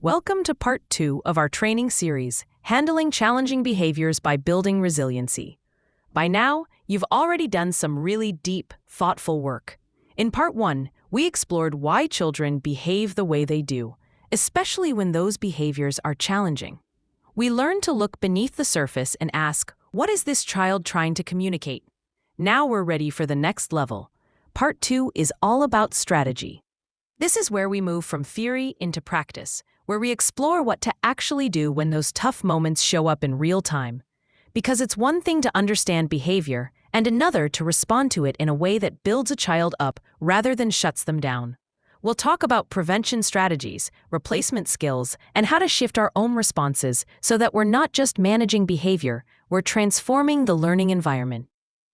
Welcome to part 2 of our training series, Handling Challenging Behaviors by Building Resiliency. By now, you've already done some really deep, thoughtful work. In part 1, we explored why children behave the way they do, especially when those behaviors are challenging. We learned to look beneath the surface and ask, what is this child trying to communicate? Now we're ready for the next level. Part 2 is all about strategy. This is where we move from theory into practice, where we explore what to actually do when those tough moments show up in real time. Because it's one thing to understand behavior, and another to respond to it in a way that builds a child up rather than shuts them down. We'll talk about prevention strategies, replacement skills, and how to shift our own responses so that we're not just managing behavior, we're transforming the learning environment.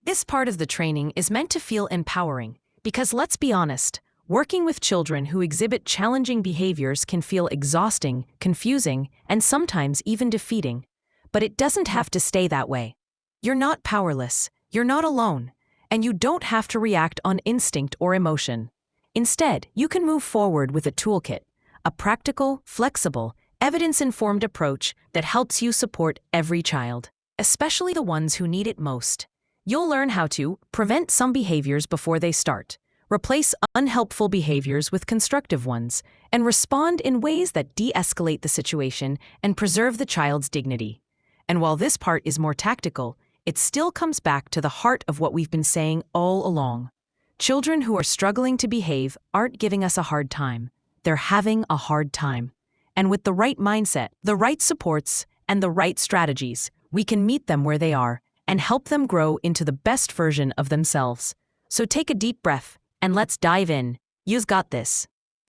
This part of the training is meant to feel empowering, because let's be honest, working with children who exhibit challenging behaviors can feel exhausting, confusing, and sometimes even defeating. But it doesn't have to stay that way. You're not powerless, you're not alone, and you don't have to react on instinct or emotion. Instead, you can move forward with a toolkit, a practical, flexible, evidence-informed approach that helps you support every child, especially the ones who need it most. You'll learn how to prevent some behaviors before they start, replace unhelpful behaviors with constructive ones, and respond in ways that de-escalate the situation and preserve the child's dignity. And while this part is more tactical, it still comes back to the heart of what we've been saying all along. Children who are struggling to behave aren't giving us a hard time. They're having a hard time. And with the right mindset, the right supports, and the right strategies, we can meet them where they are and help them grow into the best version of themselves. So take a deep breath, and let's dive in. You've got this.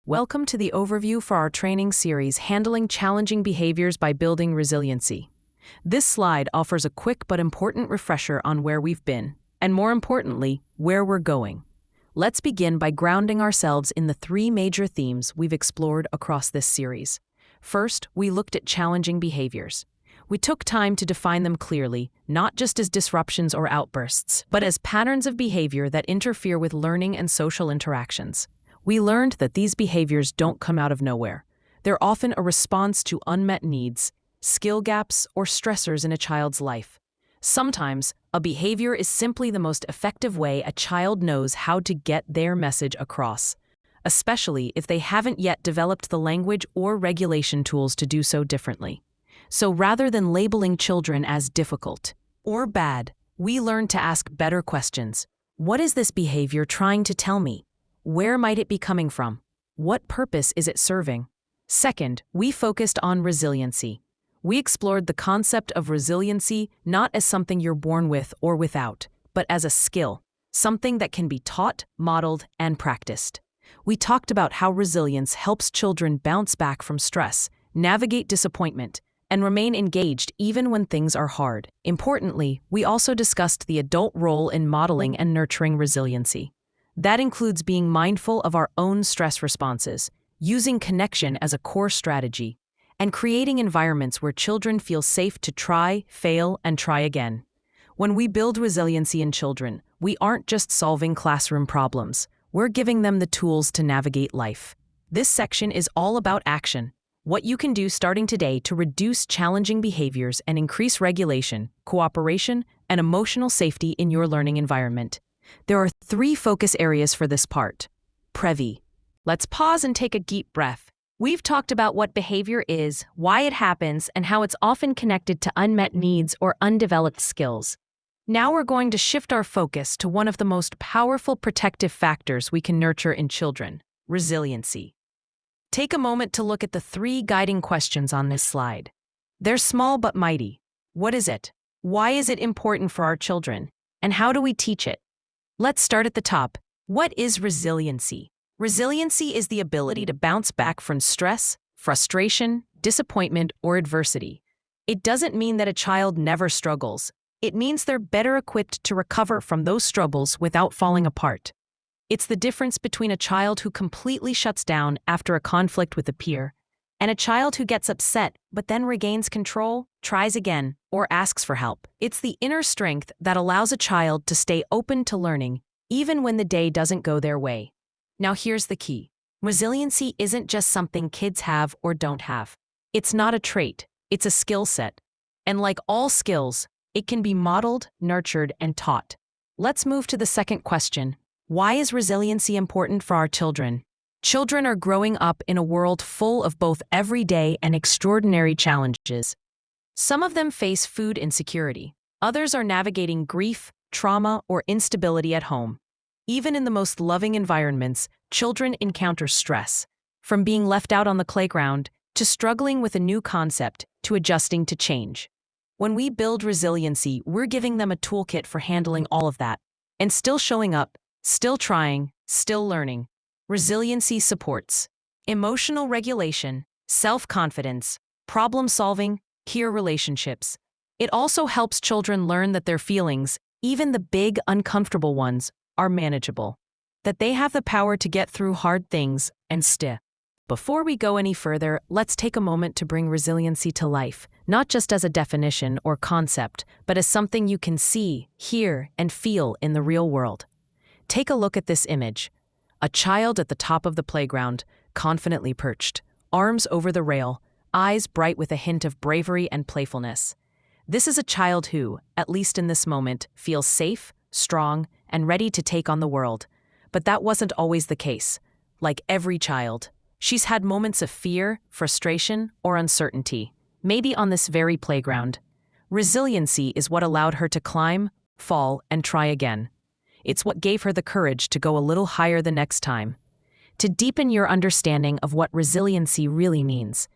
Welcome to the overview for our training series, Handling Challenging Behaviors by Building Resiliency. This slide offers a quick but important refresher on where we've been, and more importantly, where we're going. Let's begin by grounding ourselves in the 3 major themes we've explored across this series. First, we looked at challenging behaviors. We took time to define them clearly, not just as disruptions or outbursts, but as patterns of behavior that interfere with learning and social interactions. We learned that these behaviors don't come out of nowhere. They're often a response to unmet needs, skill gaps, or stressors in a child's life. Sometimes, a behavior is simply the most effective way a child knows how to get their message across, especially if they haven't yet developed the language or regulation tools to do so differently. So rather than labeling children as difficult or bad, we learn to ask better questions. What is this behavior trying to tell me? Where might it be coming from? What purpose is it serving? Second, we focused on resiliency. We explored the concept of resiliency not as something you're born with or without, but as a skill, something that can be taught, modeled, and practiced. We talked about how resilience helps children bounce back from stress, navigate disappointment, and remain engaged even when things are hard. Importantly, we also discussed the adult role in modeling and nurturing resiliency. That includes being mindful of our own stress responses, using connection as a core strategy, and creating environments where children feel safe to try, fail, and try again. When we build resiliency in children, we aren't just solving classroom problems, we're giving them the tools to navigate life. This section is all about action. What you can do starting today to reduce challenging behaviors and increase regulation, cooperation, and emotional safety in your learning environment. There are 3 focus areas for this part. Previ. Let's pause and take a deep breath. We've talked about what behavior is, why it happens, and how it's often connected to unmet needs or undeveloped skills. Now we're going to shift our focus to one of the most powerful protective factors we can nurture in children: resiliency. Take a moment to look at the 3 guiding questions on this slide. They're small but mighty. What is it? Why is it important for our children? And how do we teach it? Let's start at the top. What is resiliency? Resiliency is the ability to bounce back from stress, frustration, disappointment, or adversity. It doesn't mean that a child never struggles. It means they're better equipped to recover from those struggles without falling apart. It's the difference between a child who completely shuts down after a conflict with a peer and a child who gets upset but then regains control, tries again, or asks for help. It's the inner strength that allows a child to stay open to learning even when the day doesn't go their way. Now here's the key. Resiliency isn't just something kids have or don't have. It's not a trait, it's a skill set. And like all skills, it can be modeled, nurtured, and taught. Let's move to the second question. Why is resiliency important for our children? Children are growing up in a world full of both everyday and extraordinary challenges. Some of them face food insecurity. Others are navigating grief, trauma, or instability at home. Even in the most loving environments, children encounter stress, from being left out on the playground to struggling with a new concept to adjusting to change. When we build resiliency, we're giving them a toolkit for handling all of that and still showing up, still trying, still learning. Resiliency supports emotional regulation, self-confidence, problem-solving, peer relationships. It also helps children learn that their feelings, even the big, uncomfortable ones, are manageable, that they have the power to get through hard things and still. Before we go any further, let's take a moment to bring resiliency to life, not just as a definition or concept, but as something you can see, hear, and feel in the real world. Take a look at this image. A child at the top of the playground, confidently perched, arms over the rail, eyes bright with a hint of bravery and playfulness. This is a child who, at least in this moment, feels safe, strong, and ready to take on the world. But that wasn't always the case. Like every child, she's had moments of fear, frustration, or uncertainty, maybe on this very playground. Resiliency is what allowed her to climb, fall, and try again. It's what gave her the courage to go a little higher the next time. To deepen your understanding of what resiliency really means,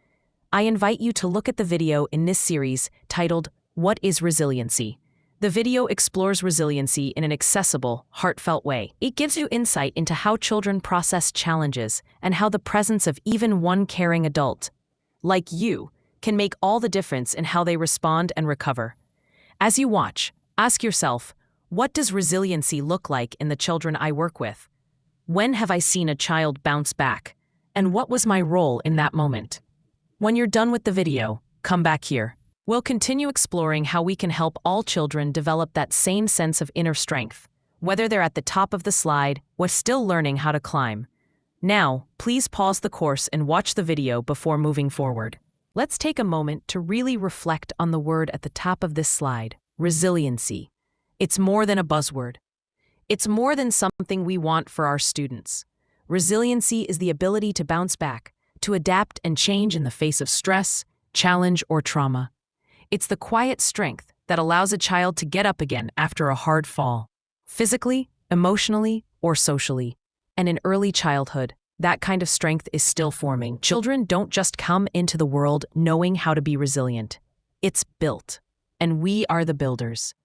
I invite you to look at the video in this series titled, "What is Resiliency?" The video explores resiliency in an accessible, heartfelt way. It gives you insight into how children process challenges and how the presence of even one caring adult, like you, can make all the difference in how they respond and recover. As you watch, ask yourself, what does resiliency look like in the children I work with? When have I seen a child bounce back? And what was my role in that moment? When you're done with the video, come back here. We'll continue exploring how we can help all children develop that same sense of inner strength, whether they're at the top of the slide or still learning how to climb. Now, please pause the course and watch the video before moving forward. Let's take a moment to really reflect on the word at the top of this slide, resiliency. It's more than a buzzword. It's more than something we want for our students. Resiliency is the ability to bounce back, to adapt and change in the face of stress, challenge, or trauma. It's the quiet strength that allows a child to get up again after a hard fall, physically, emotionally, or socially. And in early childhood, that kind of strength is still forming. Children don't just come into the world knowing how to be resilient. It's built, and we are the builders.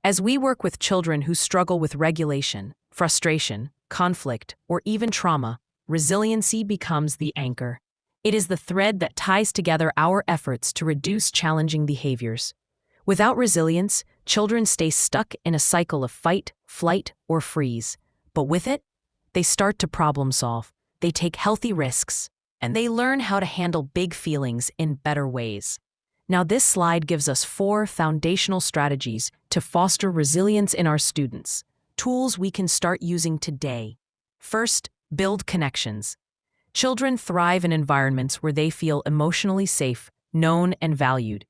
As we work with children who struggle with regulation, frustration, conflict, or even trauma, resiliency becomes the anchor. It is the thread that ties together our efforts to reduce challenging behaviors. Without resilience, children stay stuck in a cycle of fight, flight, or freeze. But with it, they start to problem solve, they take healthy risks, and they learn how to handle big feelings in better ways. Now, this slide gives us 4 foundational strategies to foster resilience in our students, tools we can start using today. First, build connections. Children thrive in environments where they feel emotionally safe, known, and valued.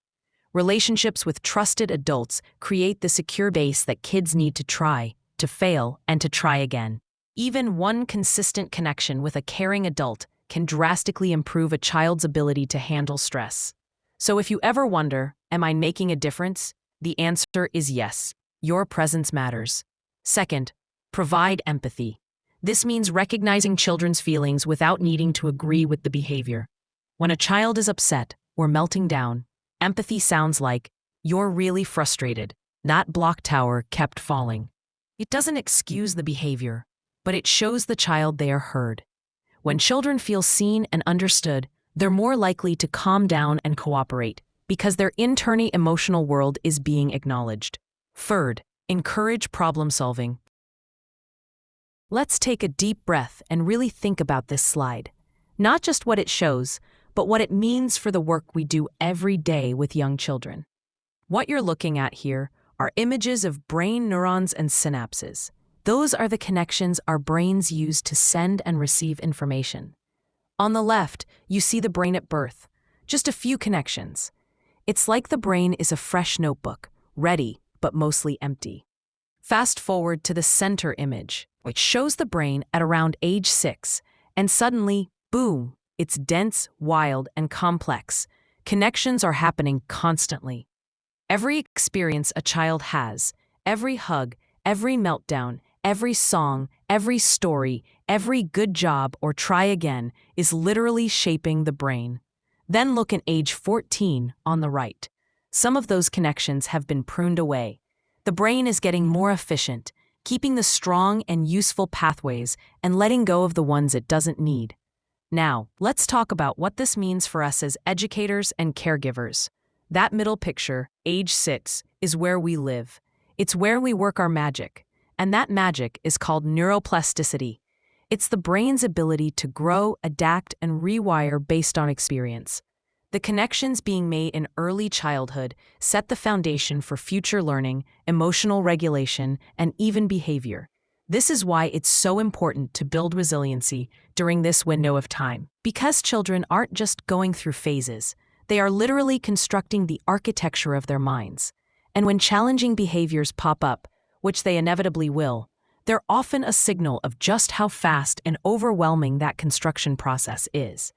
Relationships with trusted adults create the secure base that kids need to try, to fail, and to try again. Even one consistent connection with a caring adult can drastically improve a child's ability to handle stress. So if you ever wonder, am I making a difference? The answer is yes. Your presence matters. Second, provide empathy. This means recognizing children's feelings without needing to agree with the behavior. When a child is upset or melting down, empathy sounds like, "You're really frustrated. That block tower kept falling." It doesn't excuse the behavior, but it shows the child they are heard. When children feel seen and understood, they're more likely to calm down and cooperate because their internal emotional world is being acknowledged. Third, encourage problem solving. Let's take a deep breath and really think about this slide. Not just what it shows, but what it means for the work we do every day with young children. What you're looking at here are images of brain neurons and synapses. Those are the connections our brains use to send and receive information. On the left, you see the brain at birth. Just a few connections. It's like the brain is a fresh notebook, ready, but mostly empty. Fast forward to the center image, which shows the brain at around age 6, and suddenly, boom, it's dense, wild, and complex. Connections are happening constantly. Every experience a child has, every hug, every meltdown, every song, every story, every good job or try again is literally shaping the brain. Then look at age 14 on the right. Some of those connections have been pruned away. The brain is getting more efficient, keeping the strong and useful pathways and letting go of the ones it doesn't need. Now, let's talk about what this means for us as educators and caregivers. That middle picture, age 6, is where we live. It's where we work our magic. And that magic is called neuroplasticity. It's the brain's ability to grow, adapt, and rewire based on experience. The connections being made in early childhood set the foundation for future learning, emotional regulation, and even behavior. This is why it's so important to build resiliency during this window of time. Because children aren't just going through phases, they are literally constructing the architecture of their minds. And when challenging behaviors pop up, which they inevitably will, they're often a signal of just how fast and overwhelming that construction process is.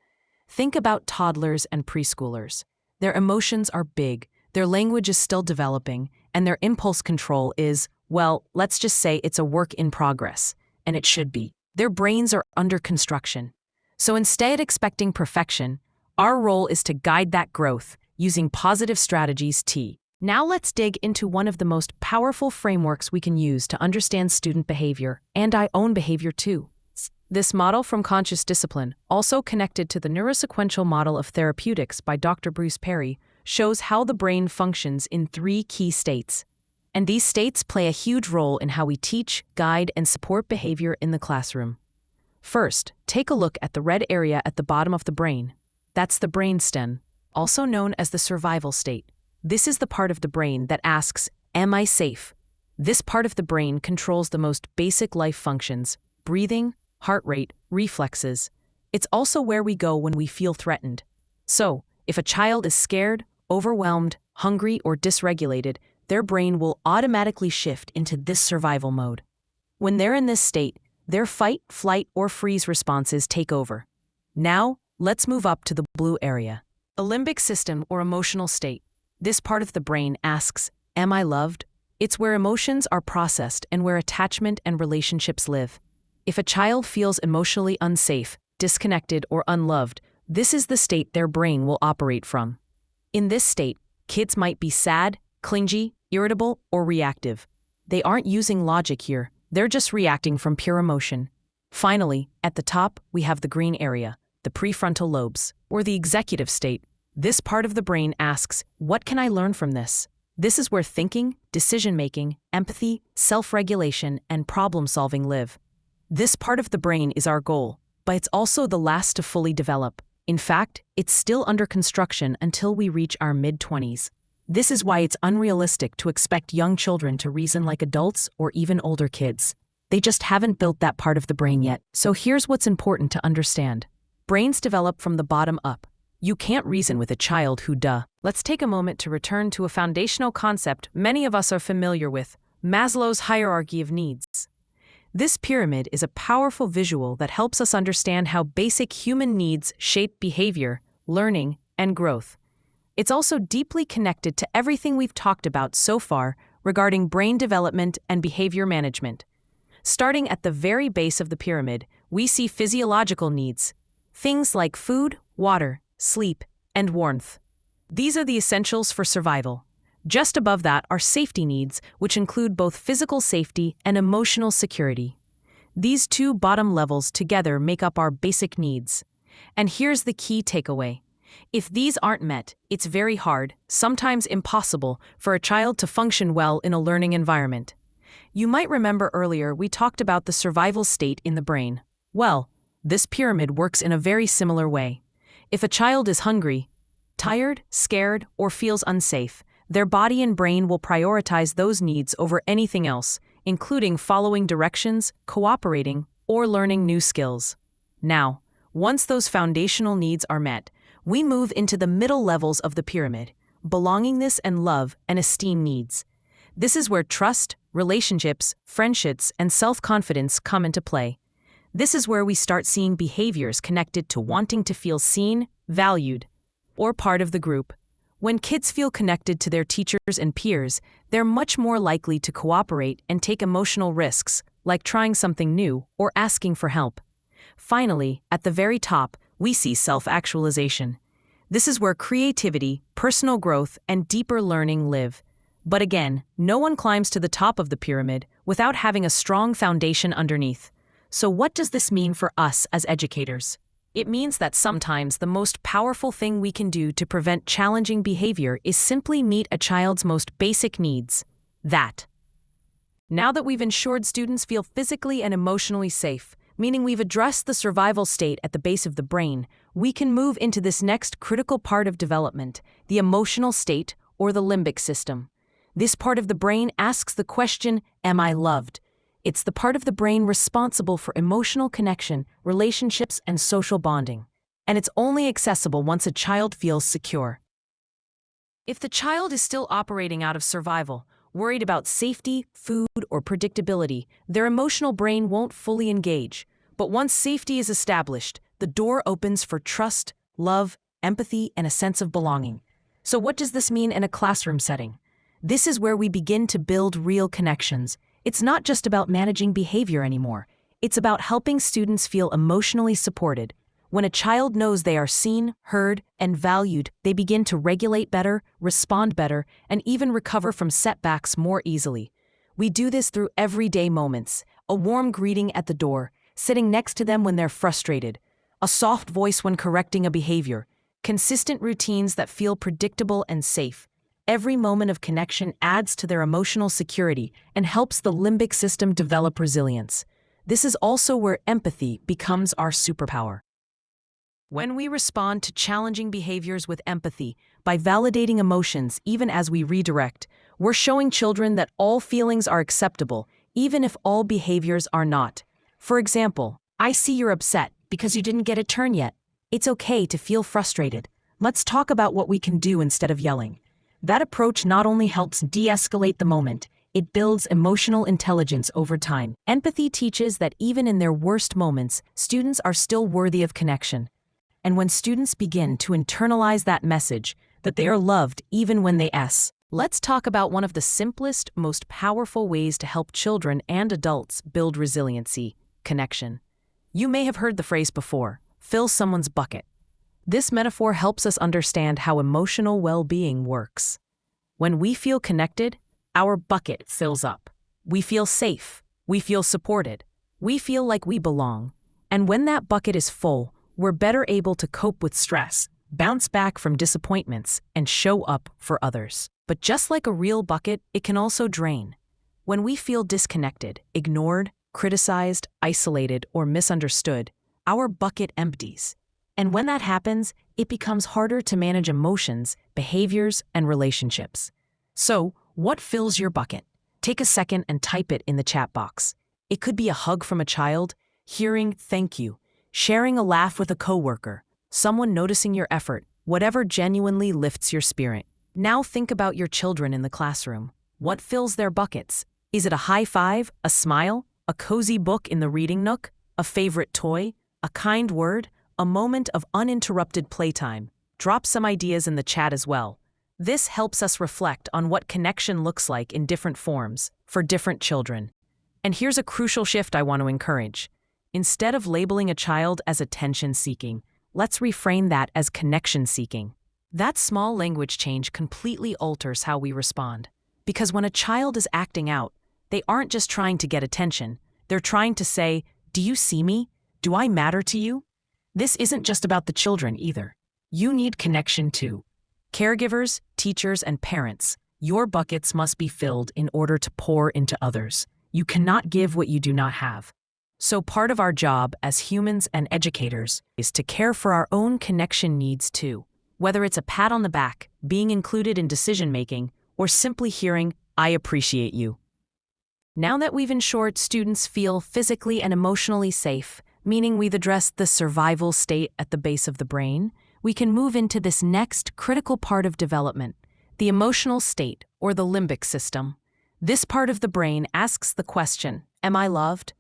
Think about toddlers and preschoolers. Their emotions are big, their language is still developing, and their impulse control is, well, let's just say it's a work in progress, and it should be. Their brains are under construction. So instead of expecting perfection, our role is to guide that growth using positive strategies. Now let's dig into one of the most powerful frameworks we can use to understand student behavior, and our own behavior too. This model from Conscious Discipline, also connected to the neurosequential model of therapeutics by Dr. Bruce Perry, shows how the brain functions in 3 key states. And these states play a huge role in how we teach, guide, and support behavior in the classroom. First, take a look at the red area at the bottom of the brain. That's the brainstem, also known as the survival state. This is the part of the brain that asks, am I safe? This part of the brain controls the most basic life functions, breathing, heart rate, reflexes. It's also where we go when we feel threatened. So, if a child is scared, overwhelmed, hungry, or dysregulated, their brain will automatically shift into this survival mode. When they're in this state, their fight, flight, or freeze responses take over. Now, let's move up to the blue area. A limbic system or emotional state. This part of the brain asks, am I loved? It's where emotions are processed and where attachment and relationships live. If a child feels emotionally unsafe, disconnected, or unloved, this is the state their brain will operate from. In this state, kids might be sad, clingy, irritable, or reactive. They aren't using logic here, they're just reacting from pure emotion. Finally, at the top, we have the green area, the prefrontal lobes, or the executive state. This part of the brain asks, what can I learn from this? This is where thinking, decision-making, empathy, self-regulation, and problem-solving live. This part of the brain is our goal, but it's also the last to fully develop. In fact, it's still under construction until we reach our mid-20s. This is why it's unrealistic to expect young children to reason like adults or even older kids. They just haven't built that part of the brain yet. So here's what's important to understand. Brains develop from the bottom up. You can't reason with a child who duh. Let's take a moment to return to a foundational concept many of us are familiar with, Maslow's hierarchy of needs. This pyramid is a powerful visual that helps us understand how basic human needs shape behavior, learning, and growth. It's also deeply connected to everything we've talked about so far regarding brain development and behavior management. Starting at the very base of the pyramid, we see physiological needs, things like food, water, sleep, and warmth. These are the essentials for survival. Just above that are safety needs, which include both physical safety and emotional security. These 2 bottom levels together make up our basic needs. And here's the key takeaway. If these aren't met, it's very hard, sometimes impossible, for a child to function well in a learning environment. You might remember earlier we talked about the survival state in the brain. Well, this pyramid works in a very similar way. If a child is hungry, tired, scared, or feels unsafe, their body and brain will prioritize those needs over anything else, including following directions, cooperating, or learning new skills. Now, Once those foundational needs are met, we move into the middle levels of the pyramid, belongingness and love and esteem needs. This is where trust, relationships, friendships, and self-confidence come into play. This is where we start seeing behaviors connected to wanting to feel seen, valued, or part of the group. When kids feel connected to their teachers and peers, they're much more likely to cooperate and take emotional risks, like trying something new or asking for help. Finally, at the very top, we see self-actualization. This is where creativity, personal growth, and deeper learning live. But again, no one climbs to the top of the pyramid without having a strong foundation underneath. So what does this mean for us as educators? It means that sometimes the most powerful thing we can do to prevent challenging behavior is simply meet a child's most basic needs. Now that we've ensured students feel physically and emotionally safe, meaning we've addressed the survival state at the base of the brain, we can move into this next critical part of development, the emotional state or the limbic system. This part of the brain asks the question, am I loved? It's the part of the brain responsible for emotional connection, relationships, and social bonding. And it's only accessible once a child feels secure. If the child is still operating out of survival, worried about safety, food, or predictability, their emotional brain won't fully engage. But once safety is established, the door opens for trust, love, empathy, and a sense of belonging. So what does this mean in a classroom setting? This is where we begin to build real connections. It's not just about managing behavior anymore. It's about helping students feel emotionally supported. When a child knows they are seen, heard, and valued, they begin to regulate better, respond better, and even recover from setbacks more easily. We do this through everyday moments: a warm greeting at the door, sitting next to them when they're frustrated, a soft voice when correcting a behavior, consistent routines that feel predictable and safe. Every moment of connection adds to their emotional security and helps the limbic system develop resilience. This is also where empathy becomes our superpower. When we respond to challenging behaviors with empathy, by validating emotions even as we redirect, we're showing children that all feelings are acceptable, even if all behaviors are not. For example, I see you're upset because you didn't get a turn yet. It's okay to feel frustrated. Let's talk about what we can do instead of yelling. That approach not only helps de-escalate the moment, it builds emotional intelligence over time. Empathy teaches that even in their worst moments, students are still worthy of connection. And when students begin to internalize that message, that they are loved even when they let's talk about one of the simplest, most powerful ways to help children and adults build resiliency: connection. You may have heard the phrase before, fill someone's bucket. This metaphor helps us understand how emotional well-being works. When we feel connected, our bucket fills up. We feel safe. We feel supported. We feel like we belong. And when that bucket is full, we're better able to cope with stress, bounce back from disappointments, and show up for others. But just like a real bucket, it can also drain. When we feel disconnected, ignored, criticized, isolated, or misunderstood, our bucket empties. And when that happens, it becomes harder to manage emotions, behaviors, and relationships. So, what fills your bucket? Take a second and type it in the chat box. It could be a hug from a child, hearing "thank you," sharing a laugh with a coworker, someone noticing your effort, whatever genuinely lifts your spirit. Now think about your children in the classroom. What fills their buckets? Is it a high five, a smile, a cozy book in the reading nook, a favorite toy, a kind word, a moment of uninterrupted playtime? Drop some ideas in the chat as well. This helps us reflect on what connection looks like in different forms, for different children. And here's a crucial shift I want to encourage. Instead of labeling a child as attention-seeking, let's reframe that as connection-seeking. That small language change completely alters how we respond. Because when a child is acting out, they aren't just trying to get attention. They're trying to say, "Do you see me? Do I matter to you?" This isn't just about the children either. You need connection too. Caregivers, teachers, and parents, your buckets must be filled in order to pour into others. You cannot give what you do not have. So part of our job as humans and educators is to care for our own connection needs too. Whether it's a pat on the back, being included in decision-making, or simply hearing, "I appreciate you." Now that we've ensured students feel physically and emotionally safe, meaning we've addressed the survival state at the base of the brain, we can move into this next critical part of development, the emotional state, or the limbic system. This part of the brain asks the question, am I loved?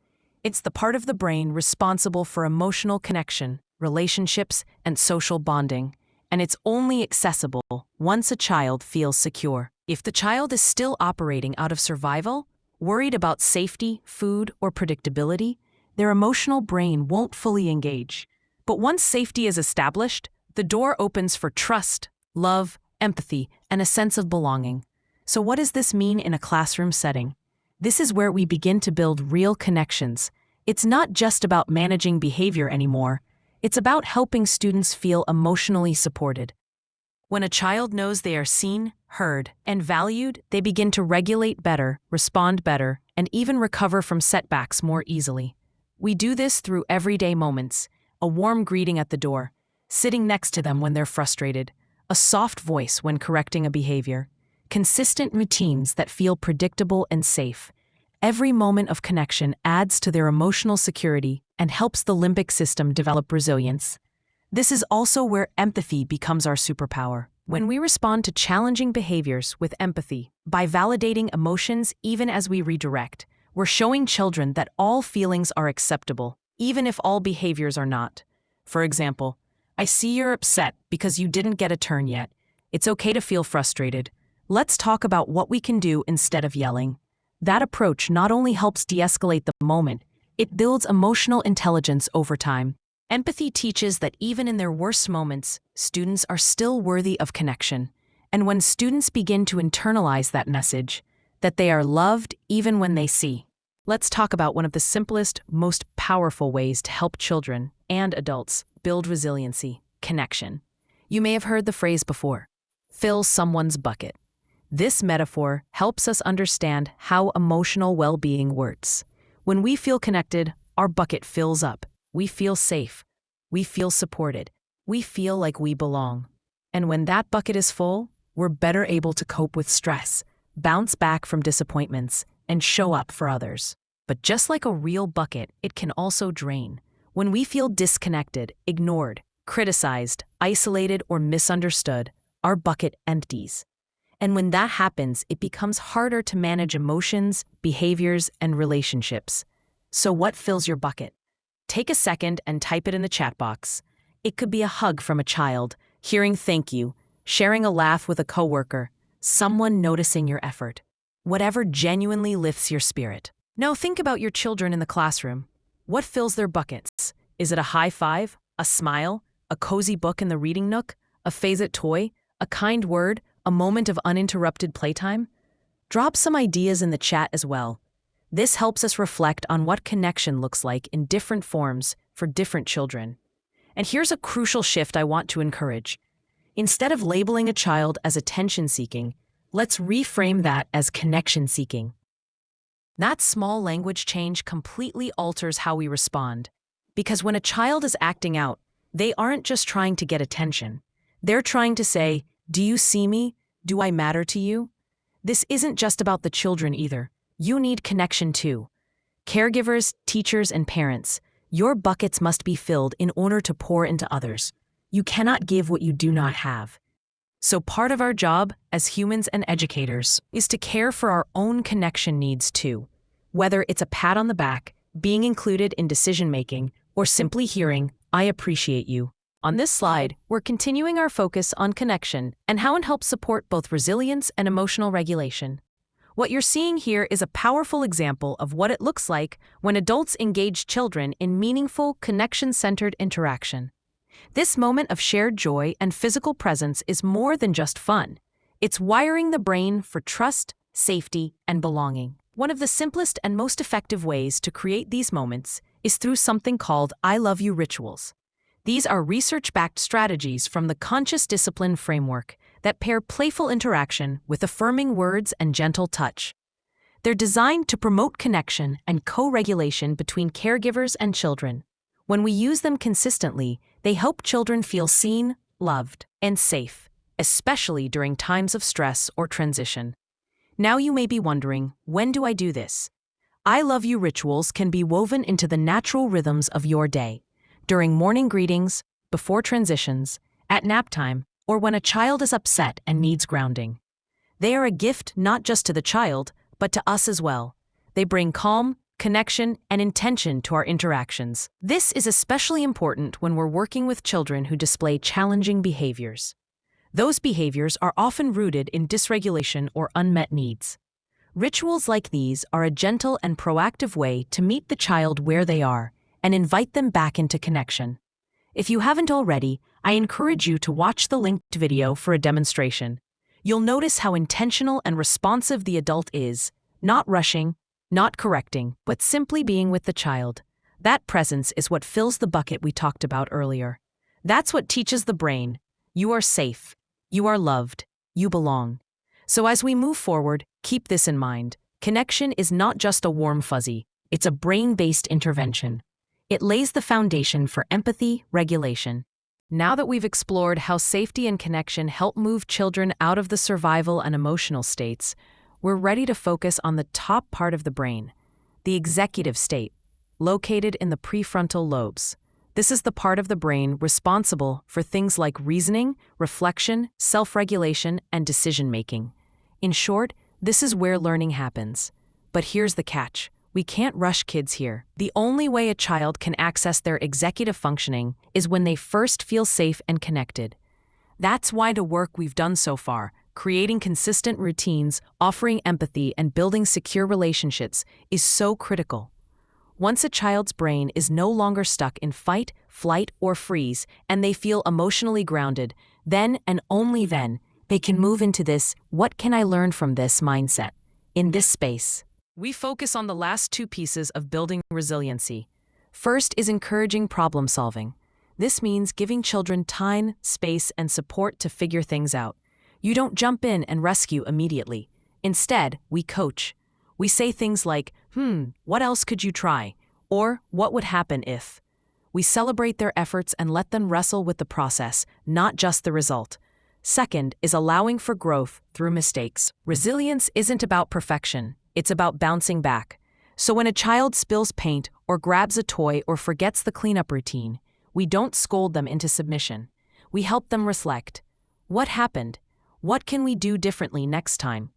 It's the part of the brain responsible for emotional connection, relationships, and social bonding, and it's only accessible once a child feels secure. If the child is still operating out of survival, worried about safety, food, or predictability, their emotional brain won't fully engage. But once safety is established, the door opens for trust, love, empathy, and a sense of belonging. So what does this mean in a classroom setting? This is where we begin to build real connections. It's not just about managing behavior anymore. It's about helping students feel emotionally supported. When a child knows they are seen, heard, and valued, they begin to regulate better, respond better, and even recover from setbacks more easily. We do this through everyday moments: a warm greeting at the door, sitting next to them when they're frustrated, a soft voice when correcting a behavior, consistent routines that feel predictable and safe. Every moment of connection adds to their emotional security and helps the limbic system develop resilience. This is also where empathy becomes our superpower. When we respond to challenging behaviors with empathy, by validating emotions even as we redirect, we're showing children that all feelings are acceptable, even if all behaviors are not. For example, I see you're upset because you didn't get a turn yet. It's okay to feel frustrated. Let's talk about what we can do instead of yelling. That approach not only helps de-escalate the moment, it builds emotional intelligence over time. Empathy teaches that even in their worst moments, students are still worthy of connection. And when students begin to internalize that message, that they are loved even when they see. Let's talk about one of the simplest, most powerful ways to help children and adults build resiliency: connection. You may have heard the phrase before, fill someone's bucket. This metaphor helps us understand how emotional well-being works. When we feel connected, our bucket fills up. We feel safe. We feel supported. We feel like we belong. And when that bucket is full, we're better able to cope with stress, bounce back from disappointments, and show up for others. But just like a real bucket, it can also drain. When we feel disconnected, ignored, criticized, isolated, or misunderstood, our bucket empties. And when that happens, it becomes harder to manage emotions, behaviors, and relationships. So what fills your bucket? Take a second and type it in the chat box. It could be a hug from a child, hearing thank you, sharing a laugh with a coworker, someone noticing your effort. Whatever genuinely lifts your spirit. Now think about your children in the classroom. What fills their buckets? Is it a high five, a smile, a cozy book in the reading nook, a favorite toy, a kind word, a moment of uninterrupted playtime? Drop some ideas in the chat as well. This helps us reflect on what connection looks like in different forms for different children. And here's a crucial shift I want to encourage. Instead of labeling a child as attention-seeking, let's reframe that as connection-seeking. That small language change completely alters how we respond. Because when a child is acting out, they aren't just trying to get attention. They're trying to say, do you see me? Do I matter to you? This isn't just about the children either. You need connection too. Caregivers, teachers, and parents, your buckets must be filled in order to pour into others. You cannot give what you do not have. So part of our job as humans and educators is to care for our own connection needs too. Whether it's a pat on the back, being included in decision-making, or simply hearing, I appreciate you. On this slide, we're continuing our focus on connection and how it helps support both resilience and emotional regulation. What you're seeing here is a powerful example of what it looks like when adults engage children in meaningful, connection-centered interaction. This moment of shared joy and physical presence is more than just fun. It's wiring the brain for trust, safety, and belonging. One of the simplest and most effective ways to create these moments is through something called I love you rituals. These are research-backed strategies from the Conscious Discipline framework that pair playful interaction with affirming words and gentle touch. They're designed to promote connection and co-regulation between caregivers and children. When we use them consistently, they help children feel seen, loved, and safe, especially during times of stress or transition. Now you may be wondering, when do I do this? I love you rituals can be woven into the natural rhythms of your day, during morning greetings, before transitions, at nap time, or when a child is upset and needs grounding. They are a gift not just to the child, but to us as well. They bring calm, connection, and intention to our interactions. This is especially important when we're working with children who display challenging behaviors. Those behaviors are often rooted in dysregulation or unmet needs. Rituals like these are a gentle and proactive way to meet the child where they are and invite them back into connection. If you haven't already, I encourage you to watch the linked video for a demonstration. You'll notice how intentional and responsive the adult is, not rushing, not correcting, but simply being with the child. That presence is what fills the bucket we talked about earlier. That's what teaches the brain, you are safe, you are loved, you belong. So as we move forward, keep this in mind. Connection is not just a warm fuzzy, it's a brain-based intervention. It lays the foundation for empathy, regulation. Now that we've explored how safety and connection help move children out of the survival and emotional states, we're ready to focus on the top part of the brain, the executive state, located in the prefrontal lobes. This is the part of the brain responsible for things like reasoning, reflection, self-regulation, and decision-making. In short, this is where learning happens. But here's the catch. We can't rush kids here. The only way a child can access their executive functioning is when they first feel safe and connected. That's why the work we've done so far, creating consistent routines, offering empathy, and building secure relationships, is so critical. Once a child's brain is no longer stuck in fight, flight, or freeze, and they feel emotionally grounded, then and only then, they can move into this "what can I learn from this" mindset. In this space, we focus on the last two pieces of building resiliency. First is encouraging problem solving. This means giving children time, space, and support to figure things out. You don't jump in and rescue immediately. Instead, we coach. We say things like, what else could you try? Or, what would happen if? We celebrate their efforts and let them wrestle with the process, not just the result. Second is allowing for growth through mistakes. Resilience isn't about perfection. It's about bouncing back. So when a child spills paint or grabs a toy or forgets the cleanup routine, we don't scold them into submission. We help them reflect. What happened? What can we do differently next time?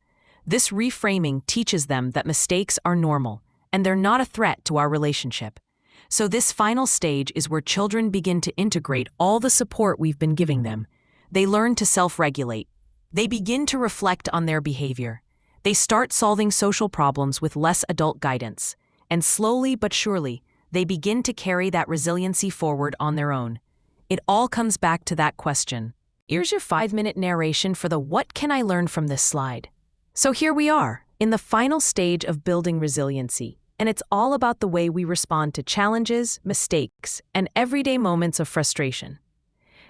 This reframing teaches them that mistakes are normal, and they're not a threat to our relationship. So this final stage is where children begin to integrate all the support we've been giving them. They learn to self-regulate. They begin to reflect on their behavior. They start solving social problems with less adult guidance. And slowly but surely, they begin to carry that resiliency forward on their own. It all comes back to that question. Here's your 5-minute narration for the "what can I learn from this" slide. So here we are, in the final stage of building resiliency, and it's all about the way we respond to challenges, mistakes, and everyday moments of frustration.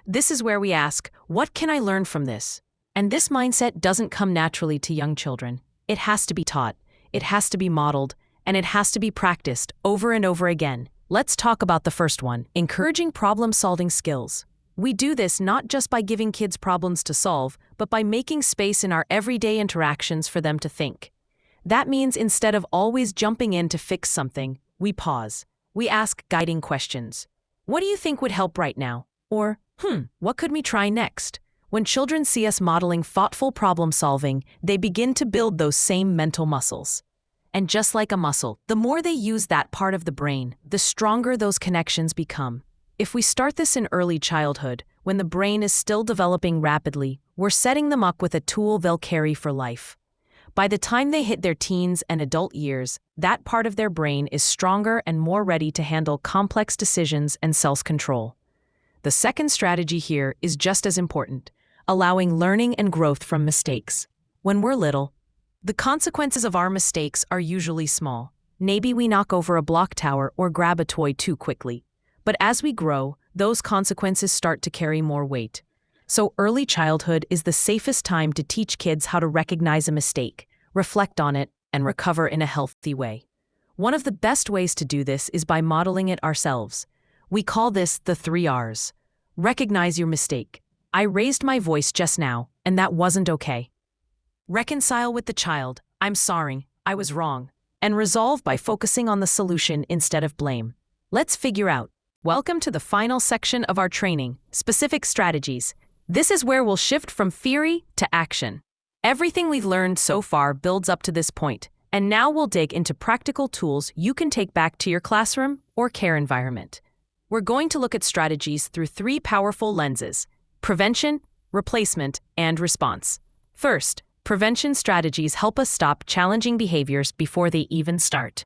This is where we ask, what can I learn from this? And this mindset doesn't come naturally to young children. It has to be taught, it has to be modeled, and it has to be practiced over and over again. Let's talk about the first one, encouraging problem-solving skills. We do this not just by giving kids problems to solve, but by making space in our everyday interactions for them to think. That means instead of always jumping in to fix something, we pause. We ask guiding questions. What do you think would help right now? Or, what could we try next? When children see us modeling thoughtful problem solving, they begin to build those same mental muscles. And just like a muscle, the more they use that part of the brain, the stronger those connections become. If we start this in early childhood, when the brain is still developing rapidly, we're setting them up with a tool they'll carry for life. By the time they hit their teens and adult years, that part of their brain is stronger and more ready to handle complex decisions and self-control. The second strategy here is just as important, allowing learning and growth from mistakes. When we're little, the consequences of our mistakes are usually small. Maybe we knock over a block tower or grab a toy too quickly. But as we grow, those consequences start to carry more weight. So early childhood is the safest time to teach kids how to recognize a mistake, reflect on it, and recover in a healthy way. One of the best ways to do this is by modeling it ourselves. We call this the 3 R's. Recognize your mistake. I raised my voice just now, and that wasn't okay. Reconcile with the child. I'm sorry, I was wrong. and resolve by focusing on the solution instead of blame. Let's figure out. Welcome to the final section of our training, specific strategies. This is where we'll shift from theory to action. Everything we've learned so far builds up to this point, and now we'll dig into practical tools you can take back to your classroom or care environment. We're going to look at strategies through 3 powerful lenses: prevention, replacement, and response. First, prevention strategies help us stop challenging behaviors before they even start.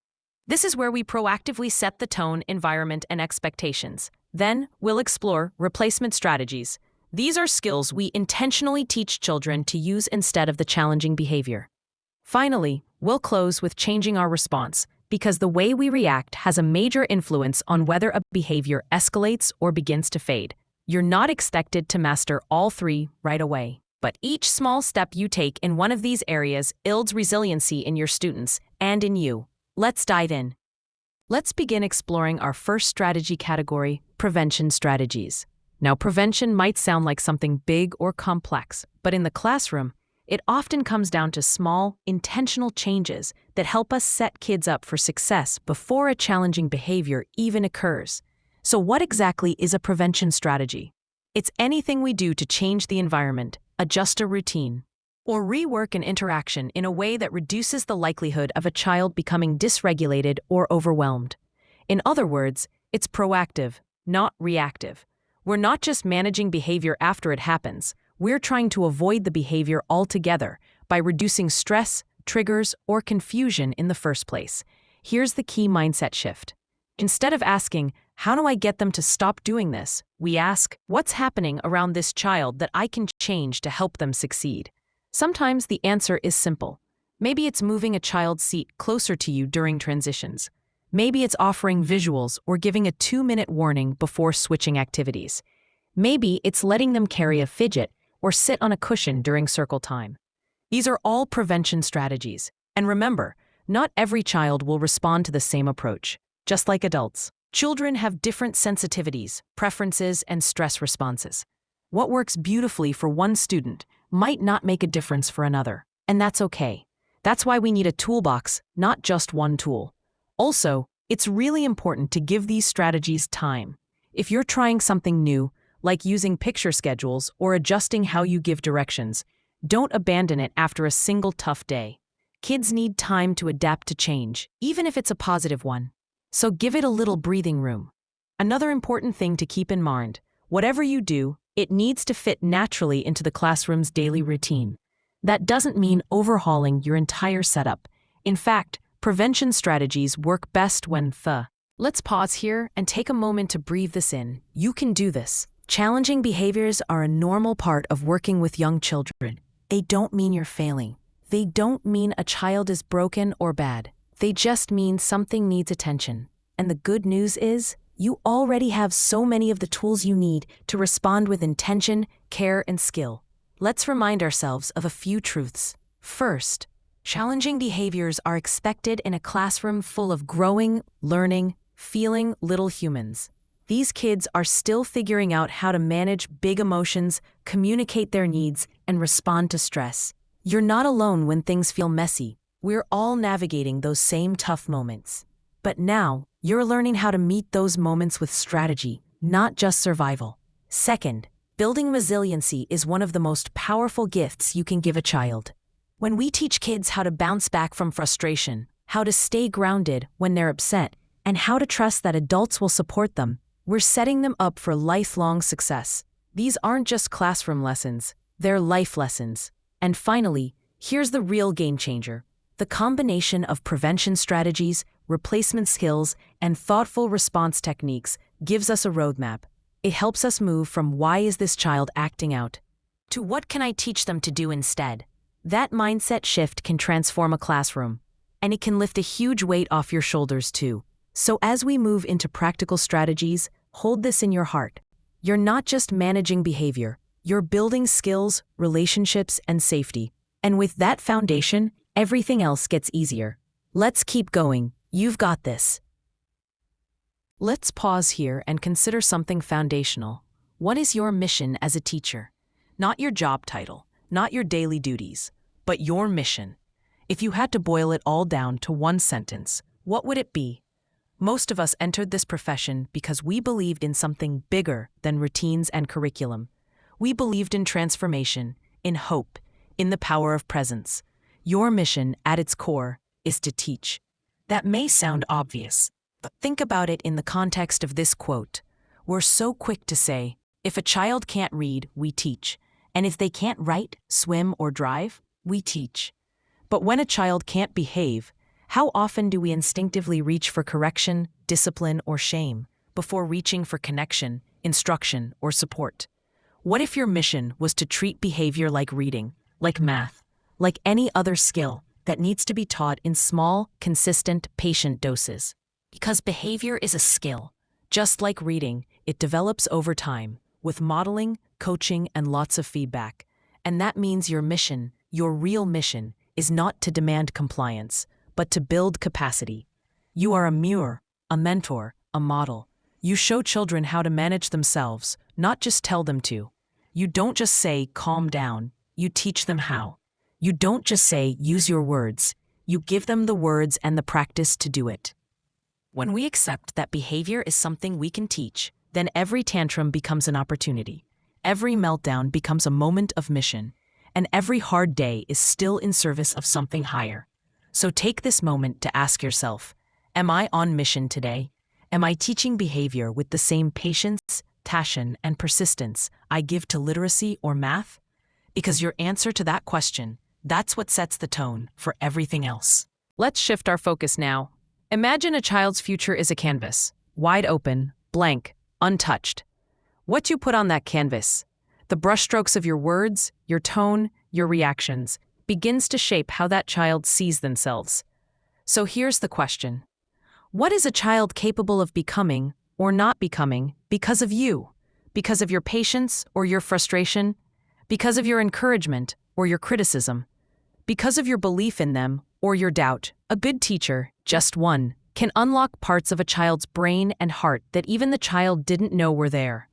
This is where we proactively set the tone, environment, and expectations. Then, we'll explore replacement strategies. These are skills we intentionally teach children to use instead of the challenging behavior. Finally, we'll close with changing our response, because the way we react has a major influence on whether a behavior escalates or begins to fade. You're not expected to master all 3 right away, but each small step you take in one of these areas builds resiliency in your students and in you. Let's dive in. Let's begin exploring our first strategy category, prevention strategies. Now, prevention might sound like something big or complex, but in the classroom, it often comes down to small, intentional changes that help us set kids up for success before a challenging behavior even occurs. So what exactly is a prevention strategy? It's anything we do to change the environment, adjust a routine, or rework an interaction in a way that reduces the likelihood of a child becoming dysregulated or overwhelmed. In other words, it's proactive, not reactive. We're not just managing behavior after it happens. We're trying to avoid the behavior altogether by reducing stress, triggers, or confusion in the first place. Here's the key mindset shift. Instead of asking, "How do I get them to stop doing this?" we ask, "What's happening around this child that I can change to help them succeed?" Sometimes the answer is simple. Maybe it's moving a child's seat closer to you during transitions. Maybe it's offering visuals or giving a 2-minute warning before switching activities. Maybe it's letting them carry a fidget or sit on a cushion during circle time. These are all prevention strategies. And remember, not every child will respond to the same approach. Just like adults, children have different sensitivities, preferences, and stress responses. What works beautifully for one student might not make a difference for another, and that's okay. That's why we need a toolbox, not just one tool. Also, it's really important to give these strategies time. If you're trying something new, like using picture schedules or adjusting how you give directions, don't abandon it after a single tough day. Kids need time to adapt to change, even if it's a positive one. So give it a little breathing room. Another important thing to keep in mind, whatever you do, it needs to fit naturally into the classroom's daily routine. That doesn't mean overhauling your entire setup. In fact, prevention strategies work best when Let's pause here and take a moment to breathe this in. You can do this. Challenging behaviors are a normal part of working with young children. They don't mean you're failing. They don't mean a child is broken or bad. They just mean something needs attention. And the good news is, you already have so many of the tools you need to respond with intention, care, and skill. Let's remind ourselves of a few truths. First, challenging behaviors are expected in a classroom full of growing, learning, feeling little humans. These kids are still figuring out how to manage big emotions, communicate their needs, and respond to stress. You're not alone when things feel messy. We're all navigating those same tough moments. But now, you're learning how to meet those moments with strategy, not just survival. Second, building resiliency is one of the most powerful gifts you can give a child. When we teach kids how to bounce back from frustration, how to stay grounded when they're upset, and how to trust that adults will support them, we're setting them up for lifelong success. These aren't just classroom lessons, they're life lessons. And finally, here's the real game changer. The combination of prevention strategies, replacement skills, and thoughtful response techniques gives us a roadmap. It helps us move from "why is this child acting out?" to "what can I teach them to do instead?" That mindset shift can transform a classroom, and it can lift a huge weight off your shoulders too. So as we move into practical strategies, hold this in your heart. You're not just managing behavior, you're building skills, relationships, and safety. And with that foundation, everything else gets easier. Let's keep going. You've got this. Let's pause here and consider something foundational. What is your mission as a teacher? Not your job title, not your daily duties, but your mission. If you had to boil it all down to one sentence, what would it be? Most of us entered this profession because we believed in something bigger than routines and curriculum. We believed in transformation, in hope, in the power of presence. Your mission, at its core, is to teach. That may sound obvious, but think about it in the context of this quote. We're so quick to say, if a child can't read, we teach. And if they can't write, swim, or drive, we teach. But when a child can't behave, how often do we instinctively reach for correction, discipline, or shame, before reaching for connection, instruction, or support? What if your mission was to treat behavior like reading, like math, like any other skill that needs to be taught in small, consistent, patient doses? Because behavior is a skill. Just like reading, it develops over time, with modeling, coaching, and lots of feedback. And that means your mission, your real mission, is not to demand compliance, but to build capacity. You are a mirror, a mentor, a model. You show children how to manage themselves, not just tell them to. You don't just say, calm down, you teach them how. You don't just say, use your words. You give them the words and the practice to do it. When we accept that behavior is something we can teach, then every tantrum becomes an opportunity. Every meltdown becomes a moment of mission, and every hard day is still in service of something higher. So take this moment to ask yourself, am I on mission today? Am I teaching behavior with the same patience, passion, and persistence I give to literacy or math? Because your answer to that question, that's what sets the tone for everything else. Let's shift our focus now. Imagine a child's future is a canvas, wide open, blank, untouched. What you put on that canvas, the brushstrokes of your words, your tone, your reactions, begins to shape how that child sees themselves. So here's the question. What is a child capable of becoming or not becoming because of you? Because of your patience or your frustration? Because of your encouragement or your criticism? Because of your belief in them or your doubt? A good teacher, just one, can unlock parts of a child's brain and heart that even the child didn't know were there.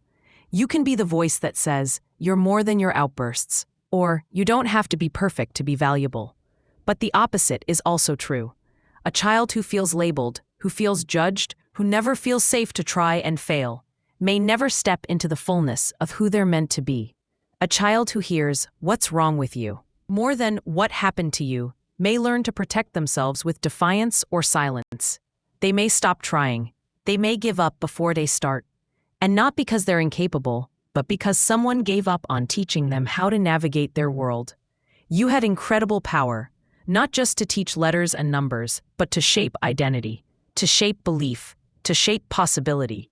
You can be the voice that says, you're more than your outbursts, or you don't have to be perfect to be valuable. But the opposite is also true. A child who feels labeled, who feels judged, who never feels safe to try and fail, may never step into the fullness of who they're meant to be. A child who hears, what's wrong with you, more than what happened to you, may learn to protect themselves with defiance or silence. They may stop trying. They may give up before they start. And not because they're incapable, but because someone gave up on teaching them how to navigate their world. You had incredible power, not just to teach letters and numbers, but to shape identity, to shape belief, to shape possibility.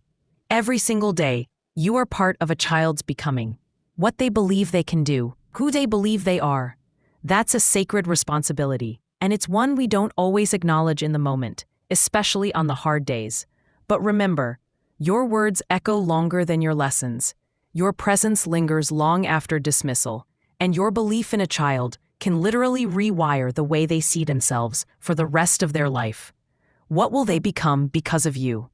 Every single day, you are part of a child's becoming. What they believe they can do, who they believe they are. That's a sacred responsibility, and it's one we don't always acknowledge in the moment, especially on the hard days. But remember, your words echo longer than your lessons. Your presence lingers long after dismissal, and your belief in a child can literally rewire the way they see themselves for the rest of their life. What will they become because of you?